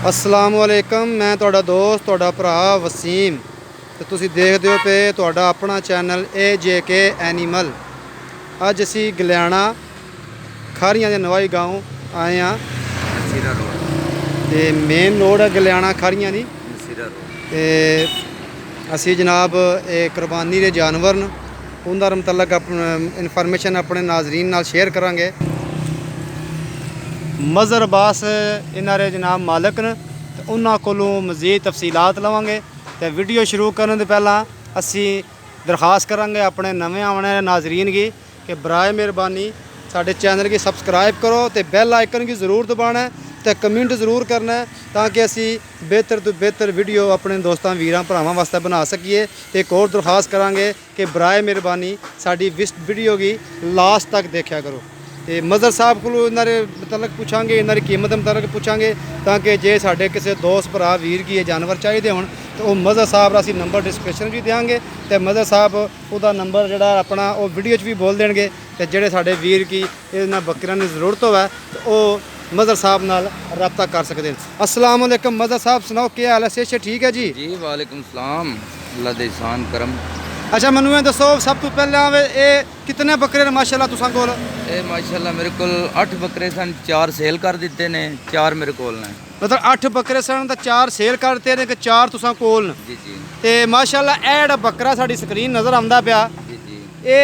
अस्सलाम वालेकुम। मैं तुहाडा दोस्त तुहाडा भरा वसीम ते तुसीं देखदे हो पे तुहाडा अपना चैनल AJK एनीमल। अज असी गलियाना खारियां दे नवाई गाँव आए हाँ ते मेन रोड है गलियाना खारियां दी ते असी जनाब कुर्बानी के जानवर न उनका मतलब इनफॉर्मेशन अपने नाजरीन नाल शेयर करांगे। मज़हर अब्बास इन्हां दे जनाब मालक न ते उन्हां कोलों मज़ीद तफसीलात लवांगे। तो वीडियो शुरू करने तो पहला असी दरखास्त करांगे अपने नवे आने नाजरीन की कि बराए मेहरबानी साडे चैनल की सबसक्राइब करो तो बैल आइकन की ज़रूर दबाना है तो कमेंट ज़रूर करना है ताकि असी बेहतर तो बेहतर वीडियो अपने दोस्तों वीरां भरावां वास्ते बना सकीए। तो एक और दरखास्त करांगे कि बराए मेहरबानी साडी वीडियो की लास्ट तक देखा करो। तो मज़हर साहब को इन्हारे मतलब पूछांगे, इन्हारी कीमत मतलब पूछांगे ताकि जे साढ़े किसी दोस्त भरा वीर की जानवर चाहिए होन तो वह मज़हर साहब का असी नंबर डिस्क्रिप्शन भी देंगे तो मज़हर साहब उसका नंबर जोड़ा अपना वो वीडियो भी बोल देंगे। तो जोड़े साढ़े वीर की इन्होंने बकरियां की जरूरत हो तो वह मज़हर साहब नाल रब्ता कर सकते हैं। अस्सलाम वालेकुम मज़हर साहब, सुनाओ क्या हाल है? सेहत ठीक है जी? जी वालेकुम सलाम, अल्लाह दे एहसान करम। अच्छा मैनू ये दसो सब तो पहले ये कितने बकरे ने माशाल्लाह तुसां कोल? ये माशाल्लाह मेरे को 8 बकरे सन, 4 सेल कर दिते ने, 4 मेरे कोल ने। मतलब 8 बकरे सन तो 4 सेल करते हैं कि 4 तुसां कोल न? जी जी। ते माशाल्लाह ये जेह्ड़ा बकरा साडी स्क्रीन नज़र आंदा पिया जी जी। ये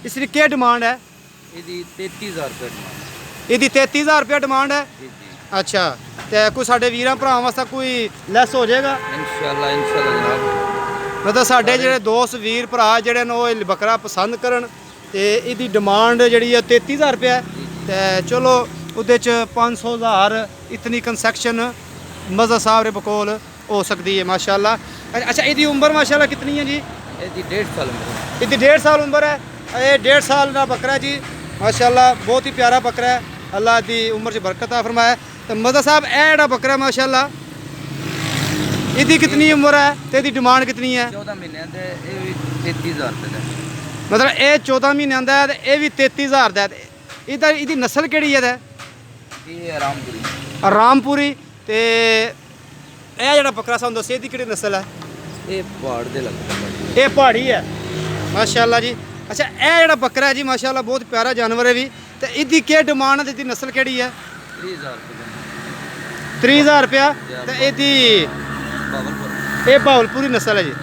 इसकी क्या डिमांड है? ਇਹਦੀ 33000 रुपये डिमांड। इसकी 33000 रुपया डिमांड है। जी जी। अच्छा तो कोई साडे वीरां भरावां वास्ते कोई लैस हो जाएगा? इंशाल्लाह जनाब। मतलब साडे जेह्ड़े दोस्त वीर भरा जेह्ड़े न ओह बकरा पसंद करन ते इसदी डिमांड जिहड़ी है 33000 रुपया है। ते चलो उहदे च 500,000 इतनी कंसेक्शन मज़हर साहब दे कोल हो सकती है माशाल्लाह। अच्छा इसदी उम्र माशाल्लाह कितनी है जी? ਇਹਦੀ 1.5 साल उम्र है। इसकी 1.5 साल उम्र है। ये 1.5 साल का बकरा है जी माशाल्लाह, बहुत ही प्यारा बकरा है। अल्लाह की उम्र से बरकत आ फरमाए। तो मज़हर साहब ये जेह्ड़ा बकरा है माशाल्लाह इसकी कितनी उम्र है तो इसकी डिमांड कितनी है? 14 महीने दे, ਇਹ ਵੀ 33000 रुपये ਦਾ। मतलब ये 14 महीनों का है तो यह भी 33000 का है। इधर इसकी नस्ल केड़ी है? ਇਹ ਆਰਾਮਪੁਰੀ। रामपुरी। तो यह जो बकरा सानू दस्सिया इसकी केड़ी नस्ल है? ਇਹ ਪਹਾੜ ਦੇ ਲੱਗਦਾ। ये पहाड़ी है माशाल्लाह जी। अच्छा यह जो बकरा है जी माशाल्लाह बहुत प्यारा जानवर है भी। तो इसकी क्या डिमांड है? इसकी नस्ल केड़ी है? 30000 रुपये। 30000 रुपया। तो इसकी बावलपुर। ये भावलपुरी नस्ल है जी।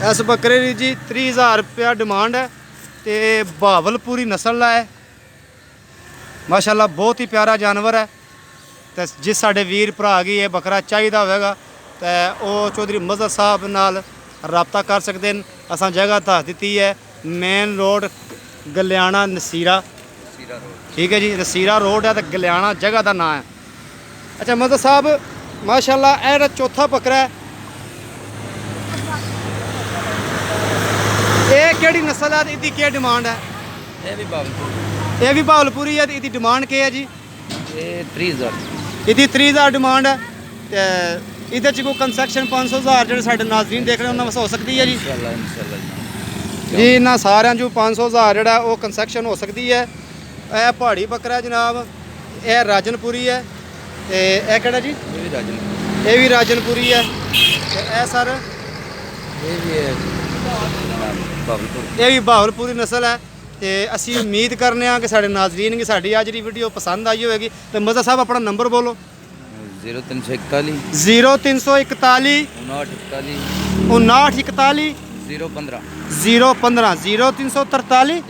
इस बकरे की जी 30000 रुपया डिमांड है तो भावलपुरी नस्ल का है माशाल्लाह, बहुत ही प्यारा जानवर है। तो जिस साढ़े वीर भरा की ये बकरा चाहिए होगा तो वह चौधरी मज़हर साहब नाल रब्ता कर सकते हैं। असां जगह दस दी है मेन रोड गलियाना नसीरा, ठीक है जी। नसीरा रोड है तो गलियाना जगह का नाम है। अच्छा मज़हर साहब माशाल्लाह यह चौथा बकरा है ये केड़ी नस्ल है? इसकी क्या डिमांड है? ਇਹ ਵੀ ਬਾਵਲਪੁਰ। ये भी भावलपुरी है। इसकी डिमांड क्या है जी? ਇਹ 30000। इसकी 30000 डिमांड है। तो इधर कोई कंसेक्शन 500,000 जो साढ़े नाजरीन देख रहे हैं उन्होंने हो सकती है जी? इंशाल्लाह जी इन्होंने सारे जो 500,000 जोड़ा वो कंसेक्शन हो सकती है। यह पहाड़ी बकरा है जनाब, यह राजनपुरी है। तो यह केड़ा जी? ये भी राजनपुरी है। तो यह सर ये भी है बावलपुर। ये भी भावलपुरी नस्ल है। तो असी उम्मीद करने कि साढ़े नाजरीन की साड़ी अज की वीडियो पसंद आई होगी। तो मज़हर साहब अपना नंबर बोलो। 0341 0341 5941 015 015 0343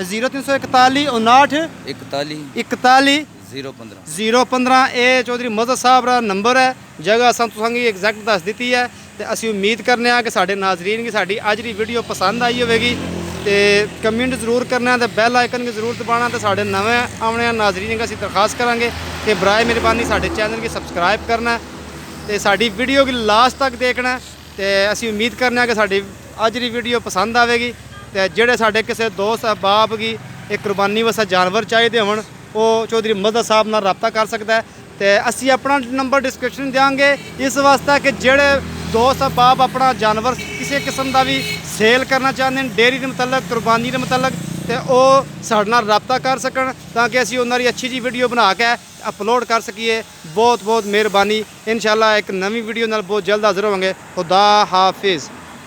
0341 59 015 ये चौधरी मज़हर साहब का नंबर है। जगह असां तुसां गी एग्जैक्ट दस दी है। तो असी उम्मीद करने कि साढ़े नाजरीन की साड़ी अज की वीडियो पसंद आई होगी तो कमेंट जरूर करना तो बैल आइकन की जरूर दबाना। तो साढ़े नवे आने नाजरीन की असी दरखास्त करांगे कि बराए मेहरबानी साढ़े चैनल की सबसक्राइब करना तो साड़ी वीडियो की लास्ट तक देखना। तो असी उम्मीद करने कि साड़ी अज की वीडियो पसंद आएगी। तो जोड़े साढ़े किसी दोस्त अहबाब की एक कुर्बानी वास्ते जानवर चाहिए होन वो चौधरी मज़हर साहब नाल रब्ता कर सकता है। तो असी अपना नंबर डिस्क्रिप्शन देंगे इस वास्ते कि जोड़े दोस्त अहबाब अपना जानवर किसी किस्म का भी सेल करना चाहते हैं डेयरी के मतलब कुर्बानी के मतलब ਤੇ ਉਹ ਸਾਡੇ ਨਾਲ ਰਾਬਤਾ ਕਰ ਸਕਣ ਤਾਂ ਕਿ ਅਸੀਂ ਉਹਨਾਂ ਦੀ ਅੱਛੀ ਜੀ ਵੀਡੀਓ ਬਣਾ ਕੇ ਅਪਲੋਡ ਕਰ ਸਕੀਏ। ਬਹੁਤ ਬਹੁਤ ਮਿਹਰਬਾਨੀ। ਇਨਸ਼ਾਅੱਲਾ ਇੱਕ ਨਵੀਂ ਵੀਡੀਓ ਨਾਲ ਬਹੁਤ ਜਲਦ ਹਾਜ਼ਰ ਹੋਵਾਂਗੇ। ਖੁਦਾ ਹਾਫਿਜ਼।